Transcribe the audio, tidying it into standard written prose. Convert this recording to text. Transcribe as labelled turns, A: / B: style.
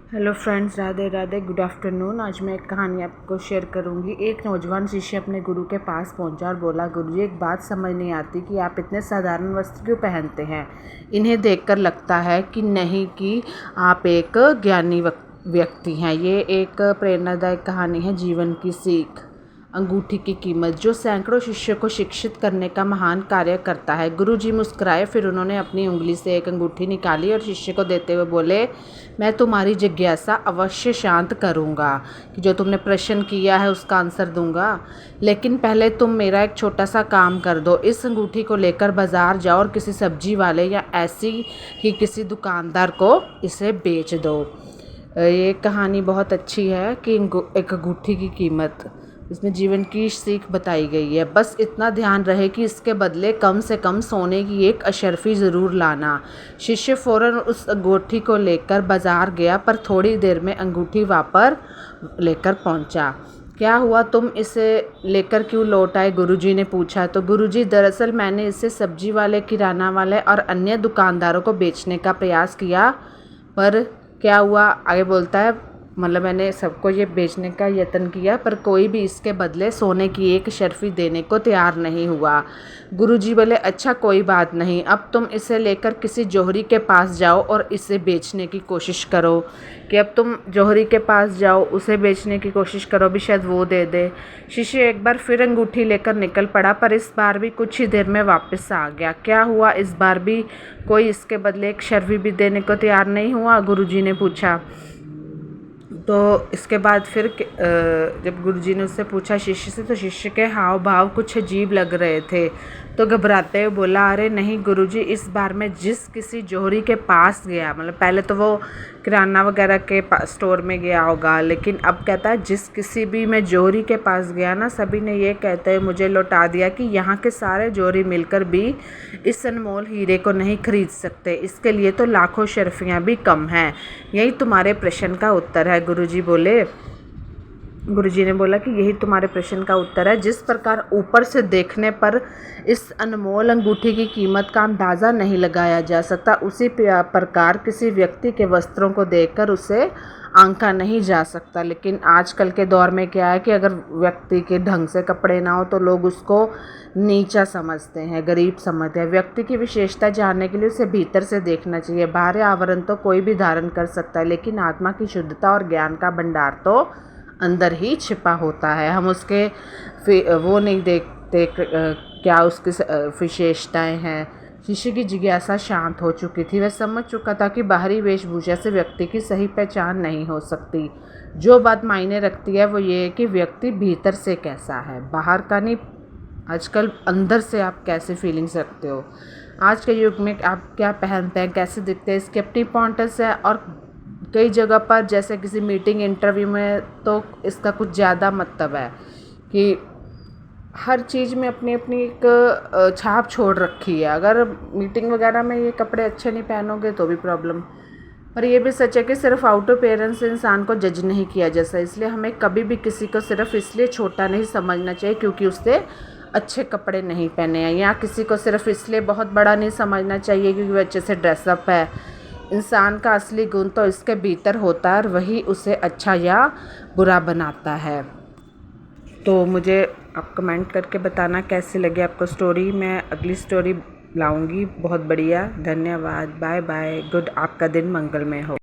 A: Hello friends, Radhe Radhe, good afternoon. आज मैं एक कहानी आपको शेयर करूंगी। एक नौजवान शिष्य अपने गुरु के पास पहुंचा और बोला, गुरुजी, एक बात समझ नहीं आती कि आप इतने साधारण वस्त्र क्यों पहनते हैं। इन्हें देखकर लगता है कि नहीं कि आप एक ज्ञानी व्यक्ति हैं। ये एक प्रेरणादायक कहानी है, जीवन की सीख। अंगूठी की कीमत, जो सैकड़ों शिष्यों को शिक्षित करने का महान कार्य करता है। गुरुजी मुस्कुराए, फिर उन्होंने अपनी उंगली से एक अंगूठी निकाली और शिष्य को देते हुए बोले, मैं तुम्हारी जिज्ञासा अवश्य शांत करूंगा, कि जो तुमने प्रश्न किया है उसका आंसर दूंगा। लेकिन पहले तुम मेरा एक छोटा सा काम कर दो। इस अंगूठी को लेकर बाजार जाओ और किसी सब्जी वाले या ऐसी ही किसी दुकानदार को इसे बेच दो। ये कहानी बहुत अच्छी है कि एक अंगूठी की कीमत, इसमें जीवन की सीख बताई गई है। बस इतना ध्यान रहे कि इसके बदले कम से कम सोने की एक अशर्फी ज़रूर लाना। शिष्य फौरन उस अंगूठी को लेकर बाजार गया, पर थोड़ी देर में अंगूठी वापस लेकर पहुंचा। क्या हुआ, तुम इसे लेकर क्यों लौट आए? गुरुजी ने पूछा। तो गुरुजी, दरअसल मैंने इसे सब्जी वाले, किराना वाले और अन्य दुकानदारों को बेचने का प्रयास किया, पर क्या हुआ, आगे बोलता है, मतलब मैंने सबको ये बेचने का यत्न किया, पर कोई भी इसके बदले सोने की एक शर्फी देने को तैयार नहीं हुआ। गुरुजी बोले, अच्छा कोई बात नहीं, अब तुम इसे लेकर किसी जौहरी के पास जाओ और इसे बेचने की कोशिश करो। कि अब तुम जौहरी के पास जाओ, उसे बेचने की कोशिश करो, भी शायद वो दे दे। शिष्य एक बार फिर अंगूठी लेकर निकल पड़ा, पर इस बार भी कुछ ही देर में वापस आ गया। क्या हुआ, इस बार भी कोई इसके बदले एक शर्फी भी देने को तैयार नहीं हुआ? गुरुजी ने पूछा। तो इसके बाद फिर जब गुरुजी ने उससे पूछा शिष्य से, तो शिष्य के हाव भाव कुछ अजीब लग रहे थे। तो घबराते हुए बोला, अरे नहीं गुरुजी, इस बार मैं जिस किसी जौहरी के पास गया, मतलब पहले तो वो किराना वगैरह के स्टोर में गया होगा, लेकिन अब कहता है जिस किसी भी मैं जौहरी के पास गया ना, सभी ने ये कहते हुए मुझे लौटा दिया कि यहाँ के सारे जौहरी मिलकर भी इस अनमोल हीरे को नहीं खरीद सकते। इसके लिए तो लाखों शर्फियाँ भी कम हैं। यही तुम्हारे प्रश्न का उत्तर है। गुरुजी ने बोला कि यही तुम्हारे प्रश्न का उत्तर है। जिस प्रकार ऊपर से देखने पर इस अनमोल अंगूठी की कीमत का अंदाज़ा नहीं लगाया जा सकता, उसी प्रकार किसी व्यक्ति के वस्त्रों को देखकर उसे आंका नहीं जा सकता। लेकिन आजकल के दौर में क्या है कि अगर व्यक्ति के ढंग से कपड़े ना हो तो लोग उसको नीचा समझते हैं, गरीब समझते हैं। व्यक्ति की विशेषता जानने के लिए उसे भीतर से देखना चाहिए। बाहरी आवरण तो कोई भी धारण कर सकता है, लेकिन आत्मा की शुद्धता और ज्ञान का भंडार तो अंदर ही छिपा होता है। हम उसके वो नहीं देखते क्या उसकी विशेषताएं हैं। शिष्य की जिज्ञासा शांत हो चुकी थी। वह समझ चुका था कि बाहरी वेशभूषा से व्यक्ति की सही पहचान नहीं हो सकती। जो बात मायने रखती है वो ये है कि व्यक्ति भीतर से कैसा है, बाहर का नहीं। आजकल अंदर से आप कैसे फीलिंग्स रखते हो, आज के युग में आप क्या पहनते हैं, कैसे दिखते हैं, इसकी अपनी इम्पोर्टेंस है। और कई जगह पर जैसे किसी मीटिंग, इंटरव्यू में तो इसका कुछ ज़्यादा मतलब है कि हर चीज़ में अपनी अपनी एक छाप छोड़ रखी है। अगर मीटिंग वगैरह में ये कपड़े अच्छे नहीं पहनोगे तो भी प्रॉब्लम। पर ये भी सच है कि सिर्फ आउटर अपीयरेंस से इंसान को जज नहीं किया जा सकता। इसलिए हमें कभी भी किसी को सिर्फ इसलिए छोटा नहीं समझना चाहिए क्योंकि उससे अच्छे कपड़े नहीं पहने हैं, या किसी को सिर्फ इसलिए बहुत बड़ा नहीं समझना चाहिए क्योंकि वो अच्छे से ड्रेसअप है। इंसान का असली गुण तो इसके भीतर होता है और वही उसे अच्छा या बुरा बनाता है। तो मुझे आप कमेंट करके बताना कैसी लगी आपको स्टोरी। मैं अगली स्टोरी लाऊंगी बहुत बढ़िया। धन्यवाद, बाय बाय, गुड, आपका दिन मंगलमय हो।